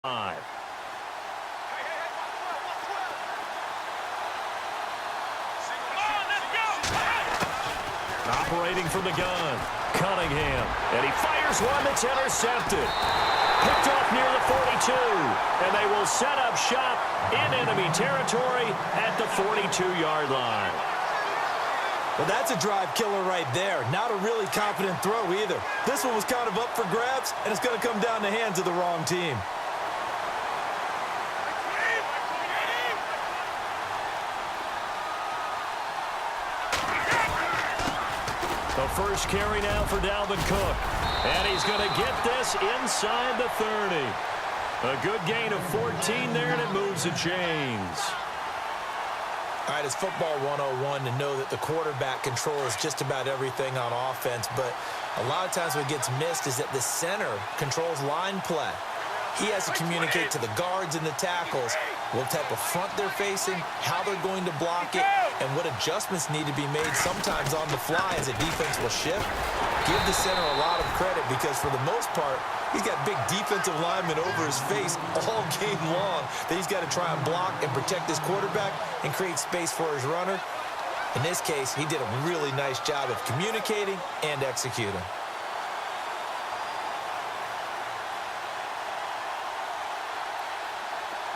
Operating from the gun, Cunningham, and he fires one that's intercepted. Picked off near the 42, and they will set up shop in enemy territory at the 42-yard line. Well, that's a drive killer right there. Not a really confident throw either. This one was kind of up for grabs, and it's going to come down the hands of the wrong team. The first carry now for Dalvin Cook. And he's going to get this inside the 30. A good gain of 14 there, and it moves the chains. All right, it's football 101 to know that the quarterback controls just about everything on offense, but a lot of times what gets missed is that the center controls line play. He has to communicate to the guards and the tackles what type of front they're facing, how they're going to block it, and what adjustments need to be made sometimes on the fly as a defense will shift. Give the center a lot of credit because for the most part, he's got big defensive linemen over his face all game long that he's got to try and block and protect his quarterback and create space for his runner. In this case, he did a really nice job of communicating and executing.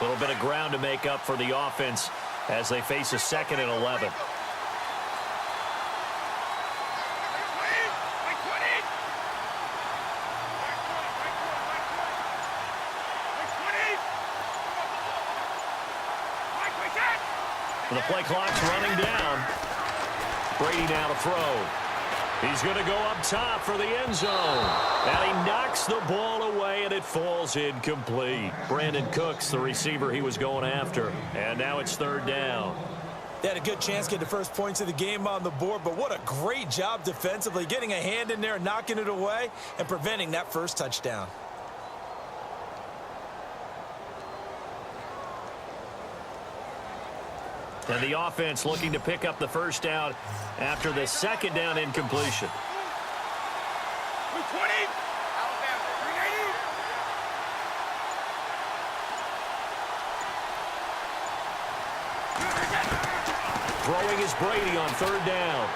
A little bit of ground to make up for the offense as they face a 2nd and 11. The play clock's running down. Brady now to throw. He's going to go up top for the end zone. And he knocks the ball away, and it falls incomplete. Brandon Cooks, the receiver he was going after. And now it's 3rd down. They had a good chance to get the first points of the game on the board, but what a great job defensively, getting a hand in there, knocking it away, and preventing that first touchdown. And the offense looking to pick up the first down after the 2nd down incompletion. Throwing is Brady on 3rd down.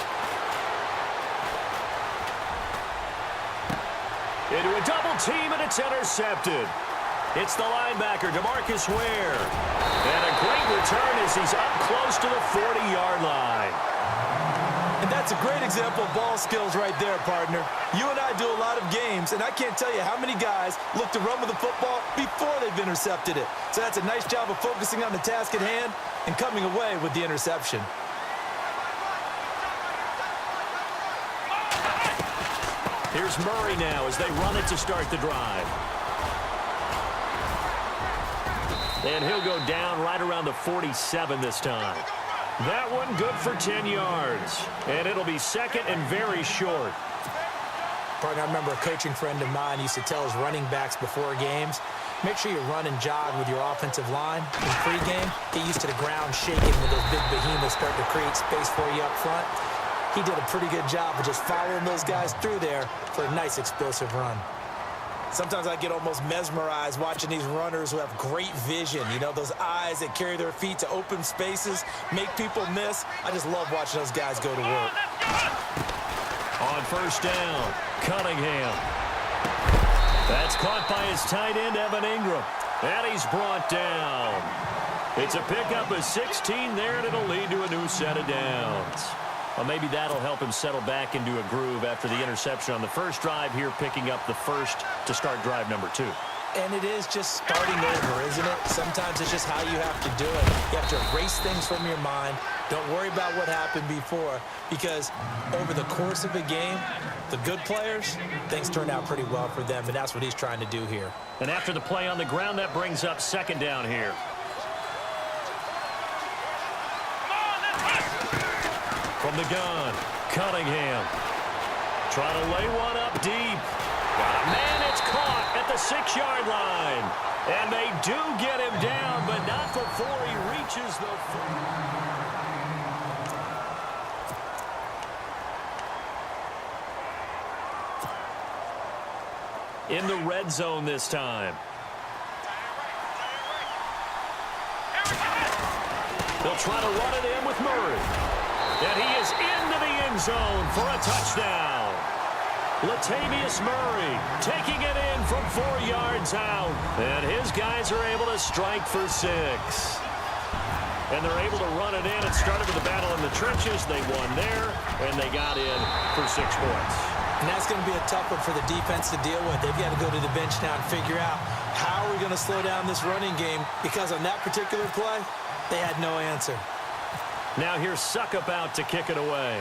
Into a double team, and it's intercepted. It's the linebacker, DeMarcus Ware. And a great return as he's up close to the 40-yard line. And that's a great example of ball skills right there, partner. You and I do a lot of games, and I can't tell you how many guys look to run with the football before they've intercepted it. So that's a nice job of focusing on the task at hand and coming away with the interception. Here's Murray now as they run it to start the drive. And he'll go down right around the 47 this time. That one good for 10 yards. And it'll be 2nd and very short. Partner, I remember a coaching friend of mine used to tell his running backs before games, make sure you run and jog with your offensive line in pregame. Get used to the ground shaking when those big behemoths start to create space for you up front. He did a pretty good job of just following those guys through there for a nice explosive run. Sometimes I get almost mesmerized watching these runners who have great vision. You know, those eyes that carry their feet to open spaces, make people miss. I just love watching those guys go to work. On 1st down, Cunningham. That's caught by his tight end, Evan Ingram. And he's brought down. It's a pickup of 16 there, and it'll lead to a new set of downs. Well, maybe that'll help him settle back into a groove after the interception on the first drive here, picking up the first to start drive number 2. And it is just starting over, isn't it? Sometimes it's just how you have to do it. You have to erase things from your mind. Don't worry about what happened before, because over the course of a game, the good players, things turn out pretty well for them, and that's what he's trying to do here. And after the play on the ground, that brings up 2nd down here. From the gun, Cunningham. Trying to lay one up deep. Got a man, it's caught at the 6-yard line. And they do get him down, but not before he reaches the 4. In the red zone this time. They'll try to run it in with Murray. And he is into the end zone for a touchdown. Latavius Murray taking it in from 4 yards out. And his guys are able to strike for 6. And they're able to run it in. It started with a battle in the trenches. They won there, and they got in for 6 points. And that's going to be a tough one for the defense to deal with. They've got to go to the bench now and figure out how are we going to slow down this running game, because on that particular play, they had no answer. Now here's Suckup out to kick it away.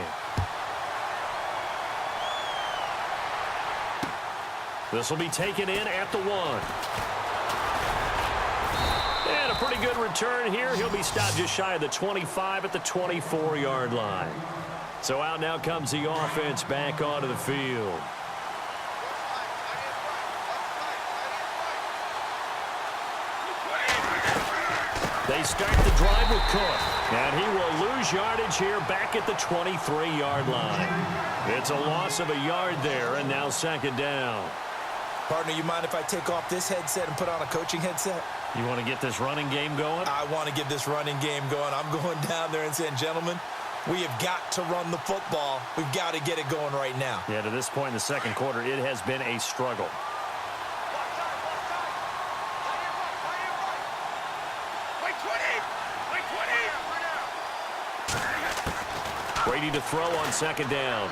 This will be taken in at the 1. And a pretty good return here. He'll be stopped just shy of the 25 at the 24-yard line. So out now comes the offense back onto the field. They start the drive with Cook. And he will lose yardage here back at the 23-yard line. It's a loss of a yard there, and now 2nd down. Partner, you mind if I take off this headset and put on a coaching headset? You want to get this running game going? I want to get this running game going. I'm going down there and saying, gentlemen, we have got to run the football. We've got to get it going right now. Yeah, to this point in the 2nd quarter, it has been a struggle. Brady to throw on 2nd down.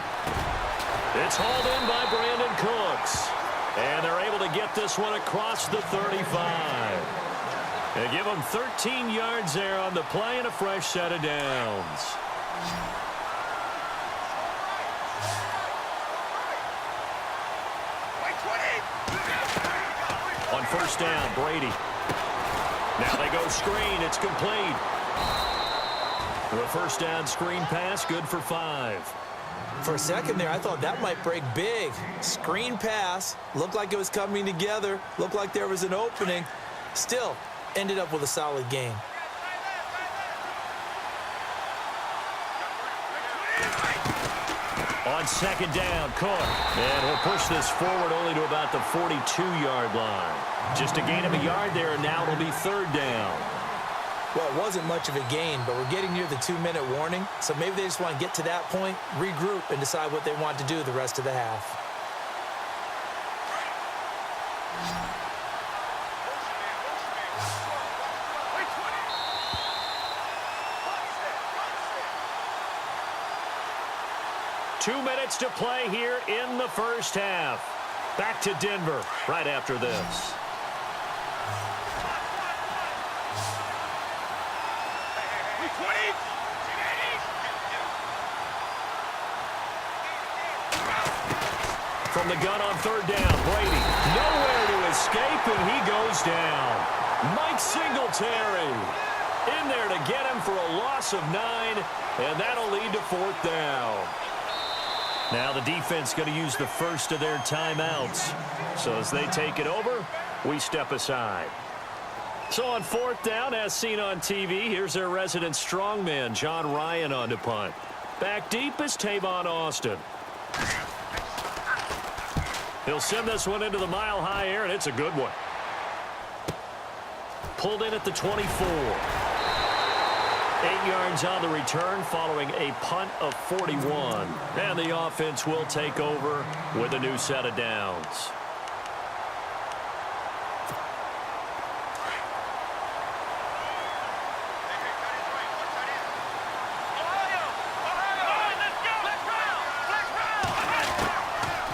It's hauled in by Brandon Cooks. And they're able to get this one across the 35. They give them 13 yards there on the play and a fresh set of downs. On 1st down, Brady. Now they go screen. It's complete. The 1st down screen pass, good for 5. For a second there, I thought that might break big. Screen pass. Looked like it was coming together. Looked like there was an opening. Still, ended up with a solid game. On 2nd down, Cook. And he'll push this forward only to about the 42-yard line. Just a gain of a yard there, and now it'll be 3rd down. Well, it wasn't much of a gain, but we're getting near the 2-minute warning. So maybe they just want to get to that point, regroup, and decide what they want to do the rest of the half. Two minutes to play here in the 1st half. Back to Denver right after this. From the gun on 3rd down, Brady nowhere to escape, and he goes down. Mike Singletary in there to get him for a loss of 9, and that'll lead to 4th down. Now the defense going to use the first of their timeouts. So as they take it over, we step aside. So on 4th down, as seen on TV, here's their resident strongman, John Ryan, on to punt. Back deep is Tavon Austin. He'll send this one into the mile-high air, and it's a good one. Pulled in at the 24. 8 yards on the return following a punt of 41. And the offense will take over with a new set of downs.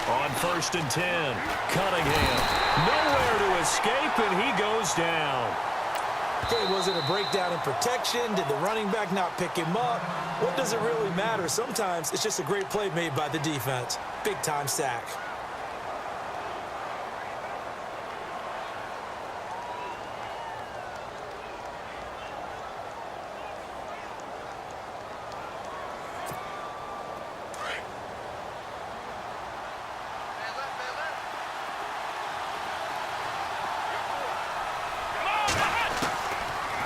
On 1st and 10, Cunningham. Nowhere to escape, and he goes down. Okay, was it a breakdown in protection? Did the running back not pick him up? What does it really matter? Sometimes it's just a great play made by the defense. Big-time sack.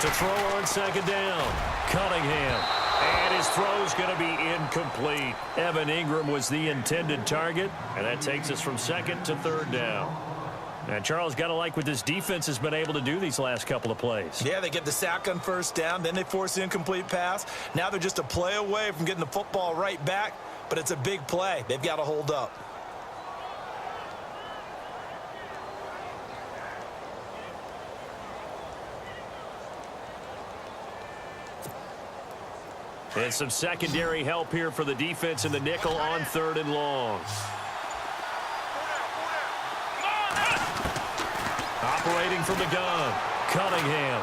To throw on 2nd down, Cunningham. And his throw's going to be incomplete. Evan Ingram was the intended target, and that takes us from 2nd to 3rd down. And Charles, got to like what this defense has been able to do these last couple of plays. Yeah, they get the sack on first down, then they force the incomplete pass. Now they're just a play away from getting the football right back, but it's a big play. They've got to hold up. And some secondary help here for the defense in the nickel on 3rd and long. Operating from the gun, Cunningham.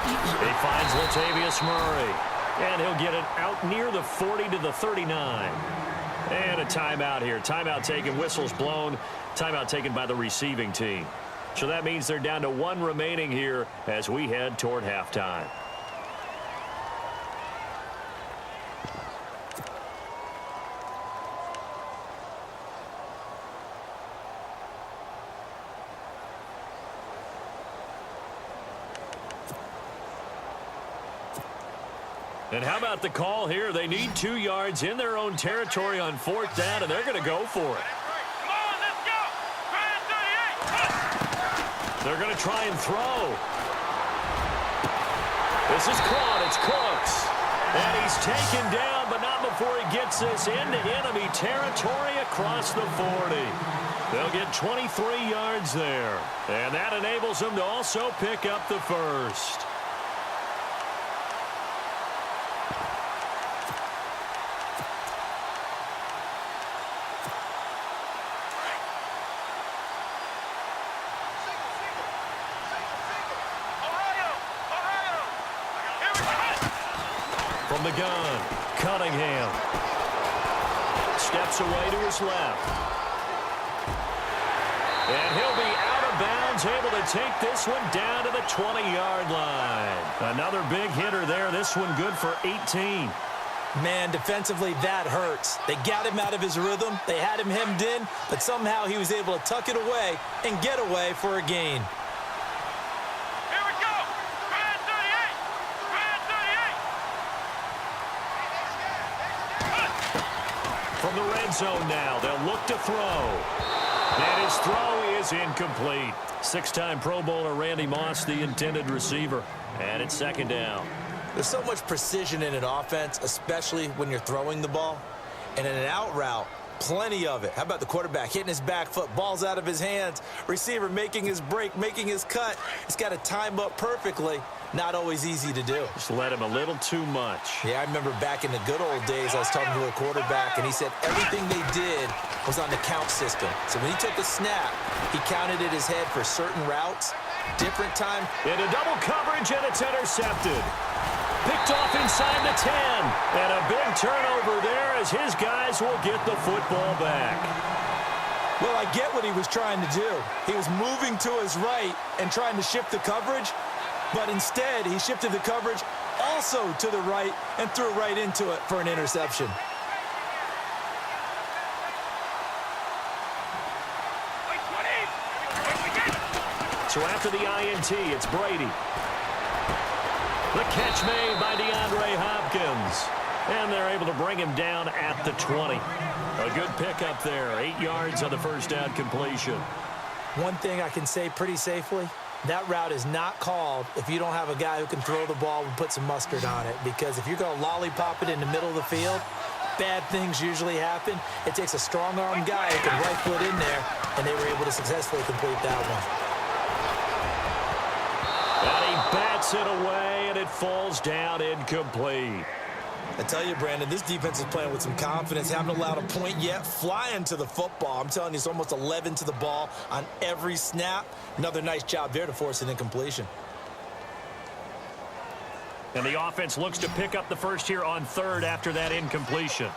He finds Latavius Murray. And he'll get it out near the 40 to the 39. And a timeout here. Timeout taken, whistles blown. Timeout taken by the receiving team. So that means they're down to 1 remaining here as we head toward halftime. And how about the call here? They need 2 yards in their own territory on 4th down, and they're going to go for it. Come on, let's go. Try and 38. They're going to try and throw. This is caught. It's Cooks. And he's taken down, but not before he gets this into enemy territory across the 40. They'll get 23 yards there. And that enables them to also pick up the first. From the gun, Cunningham steps away to his left. And he'll be out of bounds, able to take this one down to the 20-yard line. Another big hitter there. This one good for 18. Man, defensively, that hurts. They got him out of his rhythm. They had him hemmed in, but somehow he was able to tuck it away and get away for a gain. From the red zone now, they'll look to throw. And his throw is incomplete. 6-time Pro Bowler Randy Moss, the intended receiver. And it's 2nd down. There's so much precision in an offense, especially when you're throwing the ball. And in an out route, plenty of it. How about the quarterback hitting his back foot, ball's out of his hands, receiver making his break, making his cut. He's got to time up perfectly. Not always easy to do. Just let him a little too much. Yeah, I remember back in the good old days, I was talking to a quarterback, and he said everything they did was on the count system. So when he took a snap, he counted in his head for certain routes, different time. Into double coverage, and it's intercepted. Picked off inside the 10. And a big turnover there as his guys will get the football back. Well, I get what he was trying to do. He was moving to his right and trying to shift the coverage, but instead he shifted the coverage also to the right and threw right into it for an interception. So after the INT, it's Brady. The catch made by DeAndre Hopkins. And they're able to bring him down at the 20. A good pickup there. 8 yards on the first down completion. One thing I can say pretty safely, that route is not called if you don't have a guy who can throw the ball and put some mustard on it. Because if you're going to lollipop it in the middle of the field, bad things usually happen. It takes a strong-arm guy who can right foot in there, and they were able to successfully complete that one. And he bats it away, and it falls down incomplete. I tell you, Brandon, this defense is playing with some confidence. Haven't allowed a point yet. Flying to the football. I'm telling you, it's almost 11 to the ball on every snap. Another nice job there to force an incompletion. And the offense looks to pick up the first here on 3rd after that incompletion.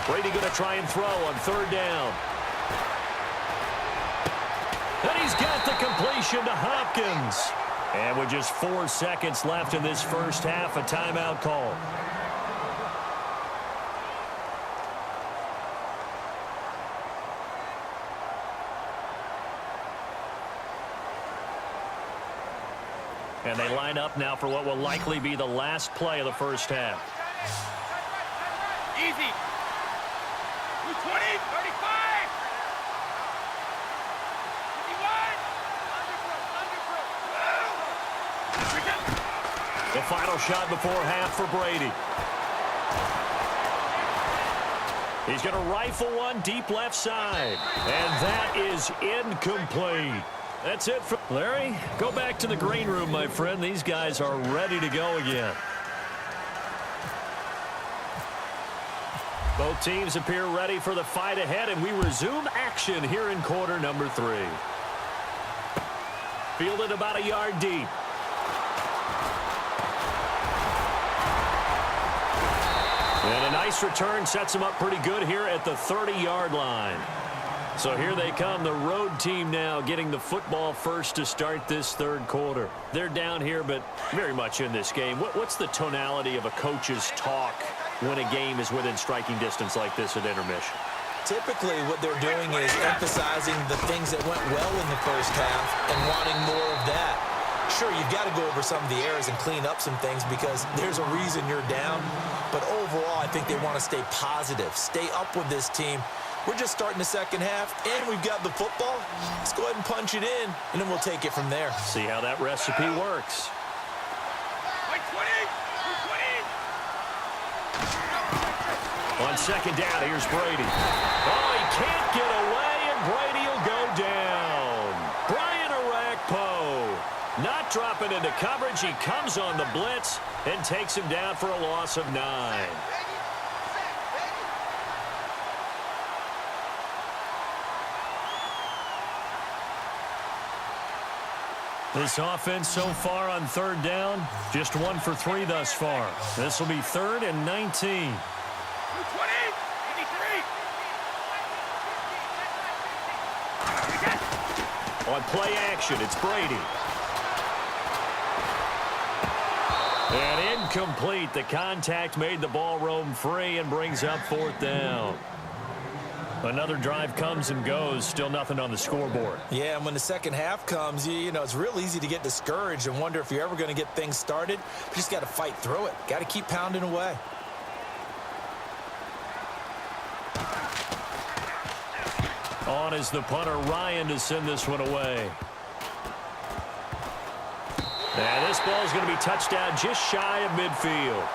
Brady going to try and throw on 3rd down. And he's got the completion to Hopkins. And with just 4 seconds left in this first half, a timeout call. And they line up now for what will likely be the last play of the first half. Easy. 20, 35. 51. The final shot before half for Brady. He's going to rifle one deep left side. And that is incomplete. That's it for Larry. Go back to the green room, my friend. These guys are ready to go again. Both teams appear ready for the fight ahead, and we resume action here in quarter number 3. Fielded about a yard deep. And a nice return sets him up pretty good here at the 30-yard line. So here they come, the road team now getting the football first to start this third quarter. They're down here, but very much in this game. What's the tonality of a coach's talk when a game is within striking distance like this at intermission? Typically, what they're doing is emphasizing the things that went well in the first half and wanting more of that. Sure, you've got to go over some of the errors and clean up some things because there's a reason you're down. But overall, I think they want to stay positive, stay up with this team. We're just starting the second half, and we've got the football. Let's go ahead and punch it in, and then we'll take it from there. See how that recipe works. On second down, here's Brady. Oh, he can't get away, and Brady will go down. Brian Orakpo not dropping into coverage. He comes on the blitz and takes him down for a loss of 9. This offense so far on third down, just 1 for 3 thus far. This will be 3rd and 19. On play action, it's Brady. And incomplete. The contact made the ball roam free and brings up 4th down. Another drive comes and goes. Still nothing on the scoreboard. Yeah, and when the second half comes, you know, it's real easy to get discouraged and wonder if you're ever going to get things started. You just got to fight through it. Got to keep pounding away. On is the punter, Ryan, to send this one away. And this ball is going to be touched down just shy of midfield.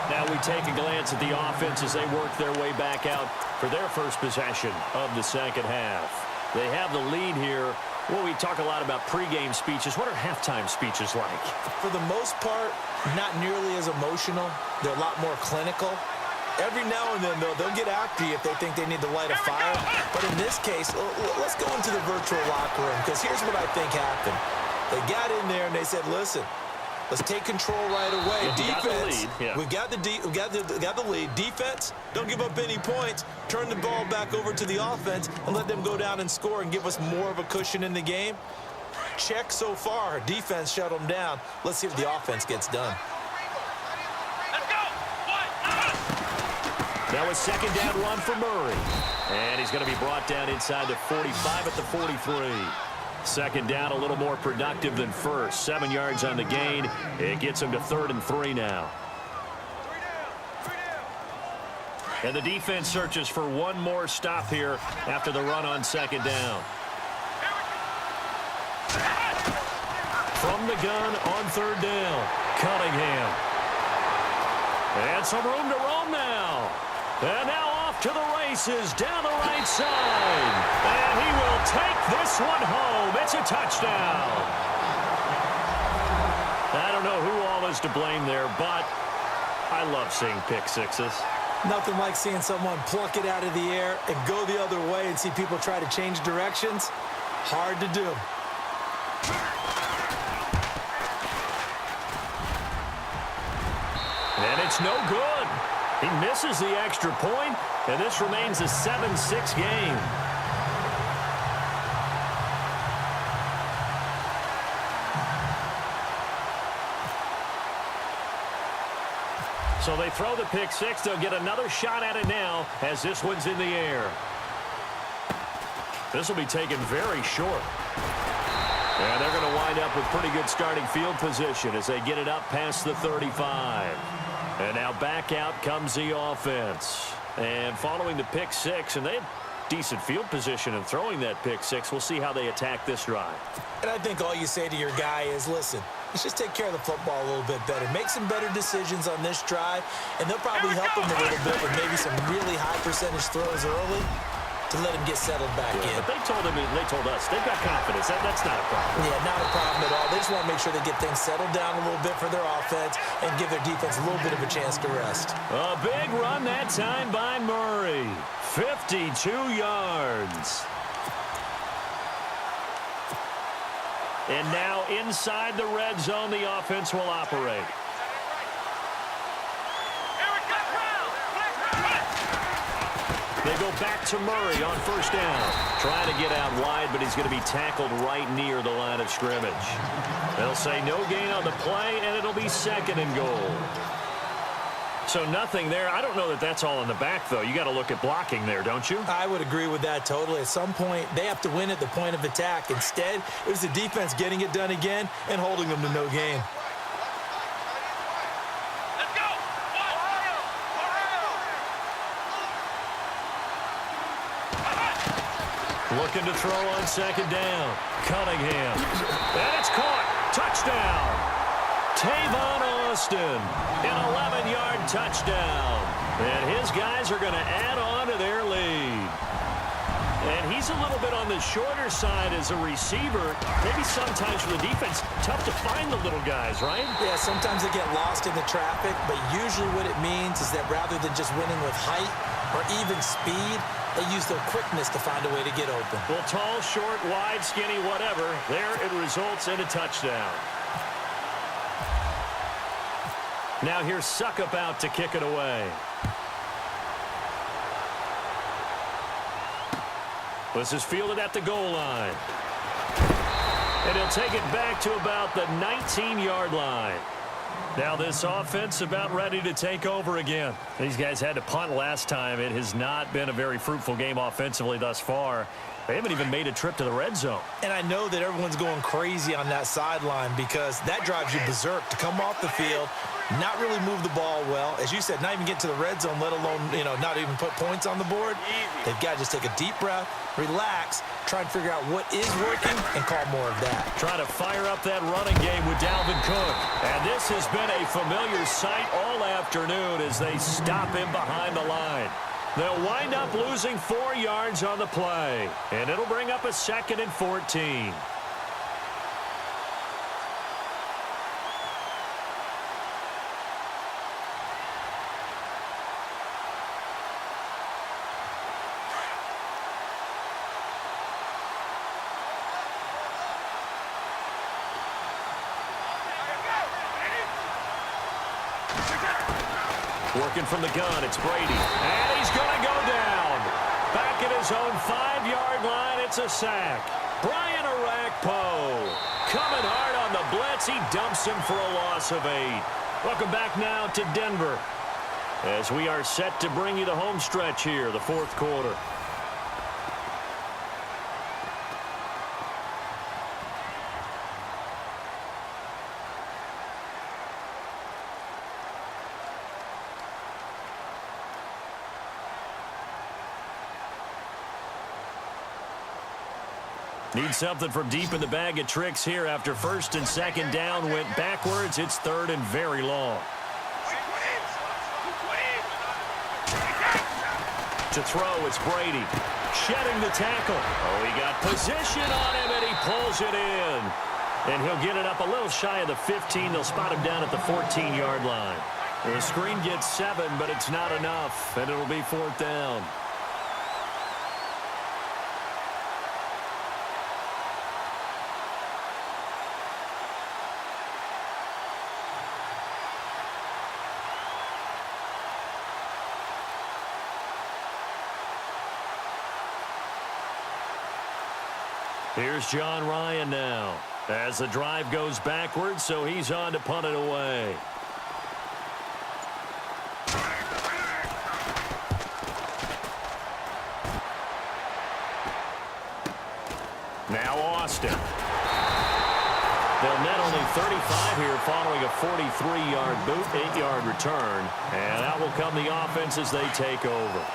Now we take a glance at the offense as they work their way back out for their first possession of the second half. They have the lead here. Well, we talk a lot about pregame speeches. What are halftime speeches like? For the most part, not nearly as emotional. They're a lot more clinical. Every now and then, though, they'll get after you if they think they need to light a fire. But in this case, let's go into the virtual locker room, because here's what I think happened. They got in there and they said, listen, let's take control right away. Defense, we've got the lead. Defense, don't give up any points. Turn the ball back over to the offense and let them go down and score and give us more of a cushion in the game. Check so far. Defense shut them down. Let's see if the offense gets done. Now a second down run for Murray. And he's going to be brought down inside the 45 at the 43. Second down a little more productive than first. 7 yards on the gain. It gets him to 3rd and 3 now. And the defense searches for one more stop here after the run on second down. From the gun on 3rd down, Cunningham. And some room to roam now. And now off to the races down the right side. And he will take this one home. It's a touchdown. I don't know who all is to blame there, but I love seeing pick sixes. Nothing like seeing someone pluck it out of the air and go the other way and see people try to change directions. Hard to do. And it's no good. He misses the extra point, and this remains a 7-6 game. So they throw the pick six. They'll get another shot at it now as this one's in the air. This will be taken very short. And they're going to wind up with pretty good starting field position as they get it up past the 35. And now back out comes the offense. And following the pick six, and they had decent field position in throwing that pick six. We'll see how they attack this drive. And I think all you say to your guy is, listen, let's just take care of the football a little bit better. Make some better decisions on this drive, and they'll probably help him a little bit with maybe some really high percentage throws early to let him get settled back in. But they told us they've got confidence. That's not a problem. Yeah, not a problem at all. They just want to make sure they get things settled down a little bit for their offense and give their defense a little bit of a chance to rest. A big run that time by Murray. 52 yards. And now inside the red zone, the offense will operate. They go back to Murray on first down. Trying to get out wide, but he's going to be tackled right near the line of scrimmage. They'll say no gain on the play, and it'll be second and goal. So nothing there. I don't know that that's all in the back, though. You got to look at blocking there, don't you? I would agree with that totally. At some point, they have to win at the point of attack. Instead, it was the defense getting it done again and holding them to no gain. Looking to throw on second down. Cunningham. And it's caught. Touchdown. Tavon Austin. An 11-yard touchdown. And his guys are going to add on to their lead. And he's a little bit on the shorter side as a receiver. Maybe sometimes for the defense, tough to find the little guys, right? Yeah, sometimes they get lost in the traffic, but usually what it means is that rather than just winning with height or even speed, they use their quickness to find a way to get open. Well, tall, short, wide, skinny, whatever. There it results in a touchdown. Now here's Suckup out to kick it away. This is fielded at the goal line. And he'll take it back to about the 19-yard line. Now this offense about ready to take over again. These guys had to punt last time. It has not been a very fruitful game offensively thus far. They haven't even made a trip to the red zone. And I know that everyone's going crazy on that sideline because that drives you berserk to come off the field, not really move the ball well. As you said, not even get to the red zone, let alone, not even put points on the board. They've got to just take a deep breath, relax, try and figure out what is working, and call more of that. Trying to fire up that running game with Dalvin Cook. And this has been a familiar sight all afternoon as they stop him behind the line. They'll wind up losing 4 yards on the play. And it'll bring up a 2nd and 14. Working from the gun, it's Brady. And he's going to go down. Back at his own 5-yard line, it's a sack. Brian Orakpo coming hard on the blitz. He dumps him for a loss of 8. Welcome back now to Denver as we are set to bring you the home stretch here, the 4th quarter. Need something from deep in the bag of tricks here after 1st and 2nd down went backwards. It's 3rd and very long. To throw, it's Brady. Shedding the tackle. Oh, he got position on him, and he pulls it in. And he'll get it up a little shy of the 15. They'll spot him down at the 14-yard line. The screen gets 7, but it's not enough, and it'll be 4th down. Here's John Ryan now as the drive goes backwards, so he's on to punt it away. Now Austin. They'll net only 35 here following a 43-yard boot, 8-yard return. And out will come the offense as they take over.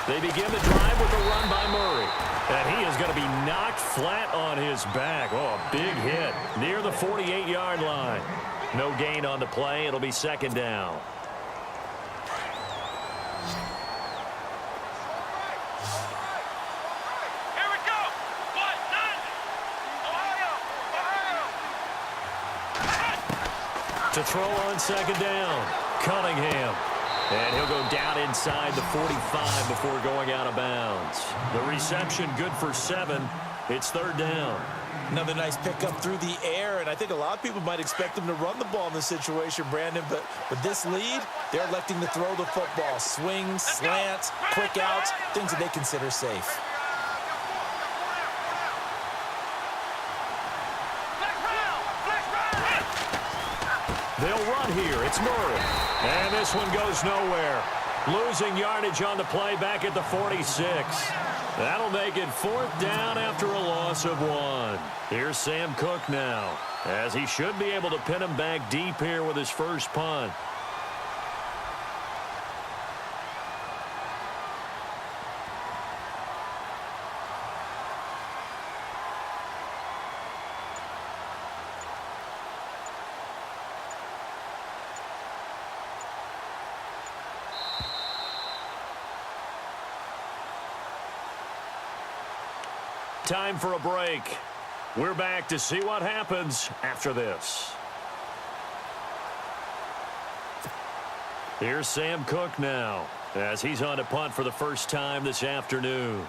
They begin the drive with a run by Murray. And he is going to be knocked flat on his back. Oh, a big hit near the 48-yard line. No gain on the play. It'll be second down. Here we go. To throw on second down, Cunningham. And he'll go down inside the 45 before going out of bounds. The reception good for 7. It's third down. Another nice pickup through the air, and I think a lot of people might expect them to run the ball in this situation, Brandon, but with this lead, they're electing to throw the football. Swings, slants, quick outs, things that they consider safe. They'll run here. It's Murray. And this one goes nowhere. Losing yardage on the play back at the 46. That'll make it fourth down after a loss of 1. Here's Sam Cook now, as he should be able to pin him back deep here with his first punt. Time for a break. We're back to see what happens after this. Here's Sam Cook now, as he's on to punt for the first time this afternoon.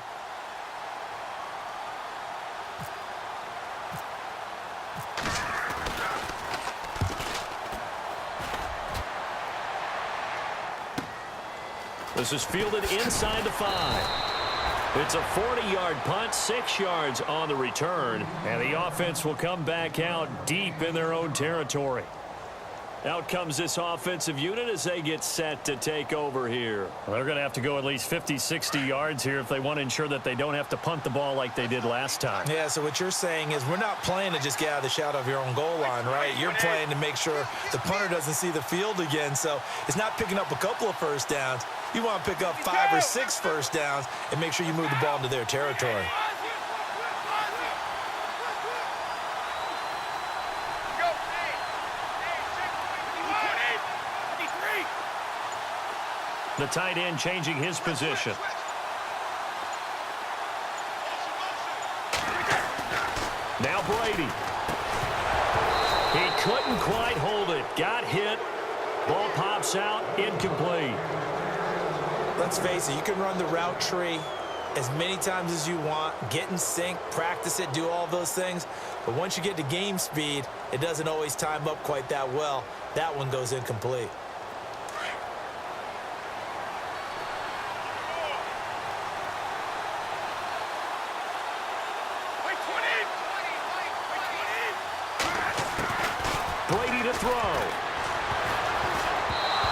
This is fielded inside the 5. It's a 40-yard punt, 6 yards on the return, and the offense will come back out deep in their own territory. Out comes this offensive unit as they get set to take over here. Well, they're going to have to go at least 50, 60 yards here if they want to ensure that they don't have to punt the ball like they did last time. Yeah, so what you're saying is we're not playing to just get out of the shadow of your own goal line, right? You're playing to make sure the punter doesn't see the field again. So it's not picking up a couple of first downs. You want to pick up 5 or 6 first downs and make sure you move the ball into their territory. The tight end changing his position. Now Brady. He couldn't quite hold it. Got hit. Ball pops out. Incomplete. Let's face it, you can run the route tree as many times as you want, get in sync, practice it, do all those things. But once you get to game speed, it doesn't always time up quite that well. That one goes incomplete. Brady to throw.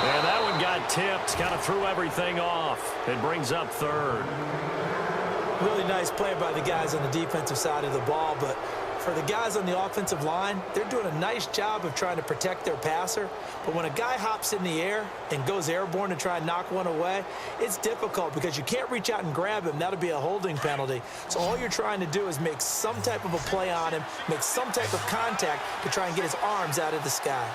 And that one got tipped, kind of threw everything off. It brings up third. Really nice play by the guys on the defensive side of the ball, but for the guys on the offensive line, they're doing a nice job of trying to protect their passer. But when a guy hops in the air and goes airborne to try and knock one away, it's difficult because you can't reach out and grab him. That'll be a holding penalty. So all you're trying to do is make some type of a play on him, make some type of contact to try and get his arms out of the sky.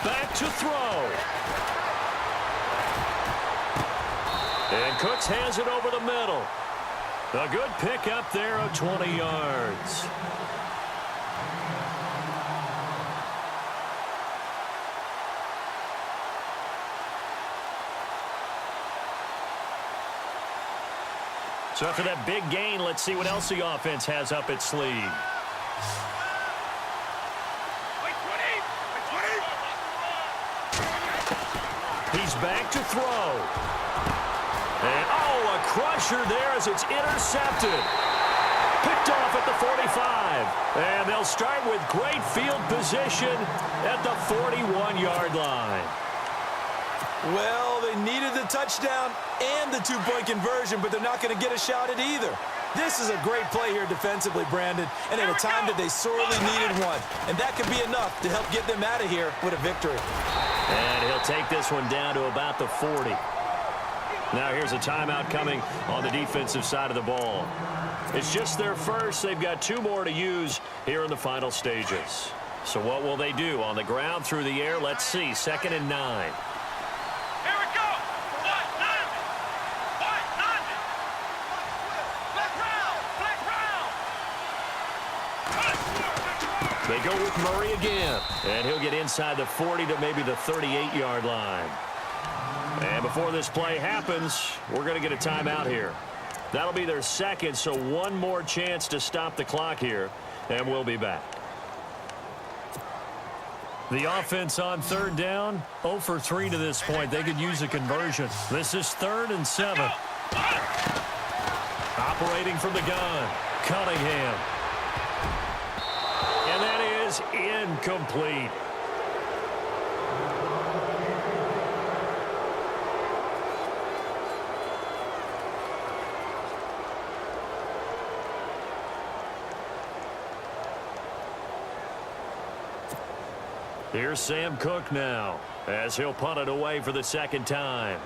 Back to throw. And Cooks has it over the middle. A good pick up there of 20 yards. So after that big gain, let's see what else the offense has up its sleeve. He's back to throw. And, oh, a crusher there as it's intercepted. Picked off at the 45. And they'll start with great field position at the 41-yard line. Well, they needed the touchdown and the two-point conversion, but they're not going to get a shot at either. This is a great play here defensively, Brandon, and at a time that they sorely needed one. And that could be enough to help get them out of here with a victory. And he'll take this one down to about the 40. Now here's a timeout coming on the defensive side of the ball. It's just their first. They've got 2 more to use here in the final stages. So what will they do? On the ground, through the air? Let's see. 2nd and 9. Here we go. They go with Murray again. And he'll get inside the 40 to maybe the 38-yard line. And before this play happens, we're going to get a timeout here. That'll be their second, so one more chance to stop the clock here, and we'll be back. The offense on 3rd down, 0 for 3 to this point. They could use a conversion. This is 3rd and 7. Operating from the gun, Cunningham. And that is incomplete. Here's Sam Cook now, as he'll punt it away for the 2nd time.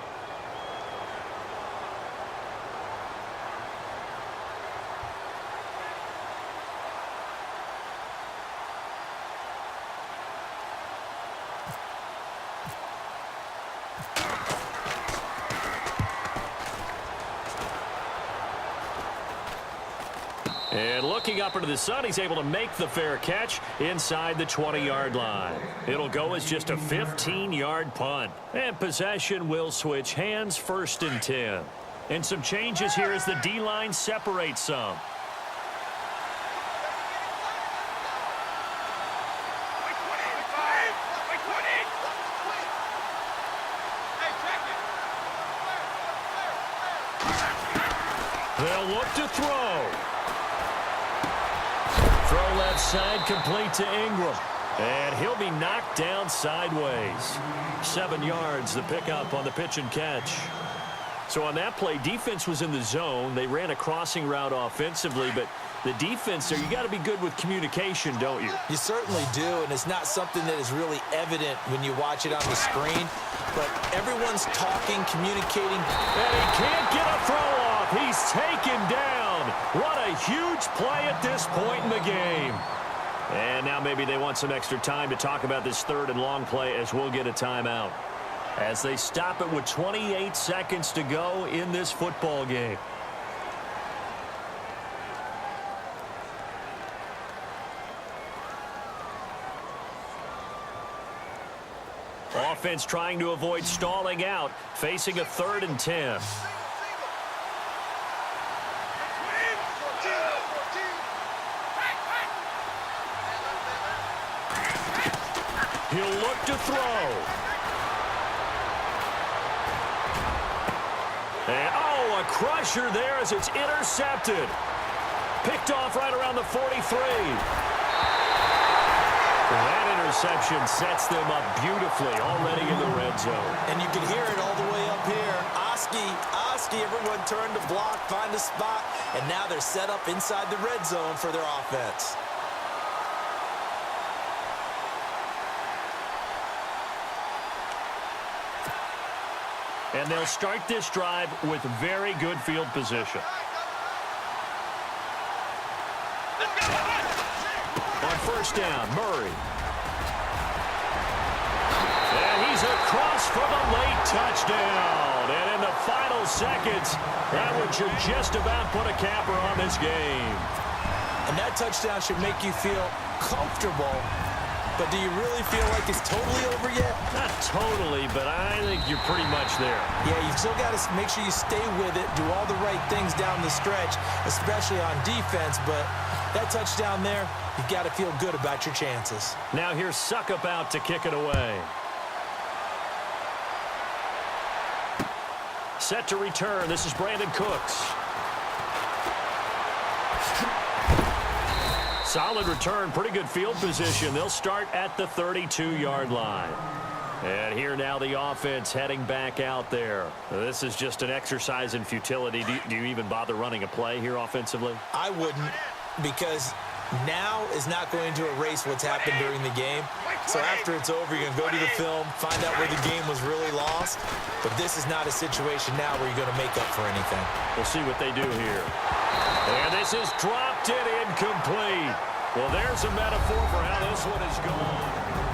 And looking up into the sun, he's able to make the fair catch inside the 20-yard line. It'll go as just a 15-yard punt. And possession will switch hands, 1st and 10. And some changes here as the D-line separates some. They'll look to throw. Throw left side, complete to Ingram. And he'll be knocked down sideways. 7 yards, the pickup on the pitch and catch. So on that play, defense was in the zone. They ran a crossing route offensively, but the defense there, you got to be good with communication, don't you? You certainly do, and it's not something that is really evident when you watch it on the screen. But everyone's talking, communicating. And he can't get a throw off. He's taken down. What a huge play at this point in the game. And now maybe they want some extra time to talk about this 3rd and long play as we'll get a timeout. As they stop it with 28 seconds to go in this football game. Offense trying to avoid stalling out, facing a 3rd and 10. He'll look to throw. And, oh, a crusher there as it's intercepted. Picked off right around the 43. That interception sets them up beautifully already in the red zone. And you can hear it all the way up here. Oski, everyone turned to block, find a spot, and now they're set up inside the red zone for their offense. And they'll start this drive with very good field position. On 1st down, Murray. And he's across for the late touchdown. And in the final seconds, that one should just about put a capper on this game. And that touchdown should make you feel comfortable. But do you really feel like it's totally over yet? Not totally, but I think you're pretty much there. Yeah, you've still got to make sure you stay with it, do all the right things down the stretch, especially on defense. But that touchdown there, you've got to feel good about your chances. Now here's Suckup out to kick it away. Set to return. This is Brandon Cooks. Solid return, pretty good field position. They'll start at the 32-yard line. And here now the offense heading back out there. This is just an exercise in futility. Do you even bother running a play here offensively? I wouldn't, because now is not going to erase what's happened during the game. So after it's over, you're going to go to the film, find out where the game was really lost. But this is not a situation now where you're going to make up for anything. We'll see what they do here. And this is dropped in incomplete. Well, there's a metaphor for how this one is going.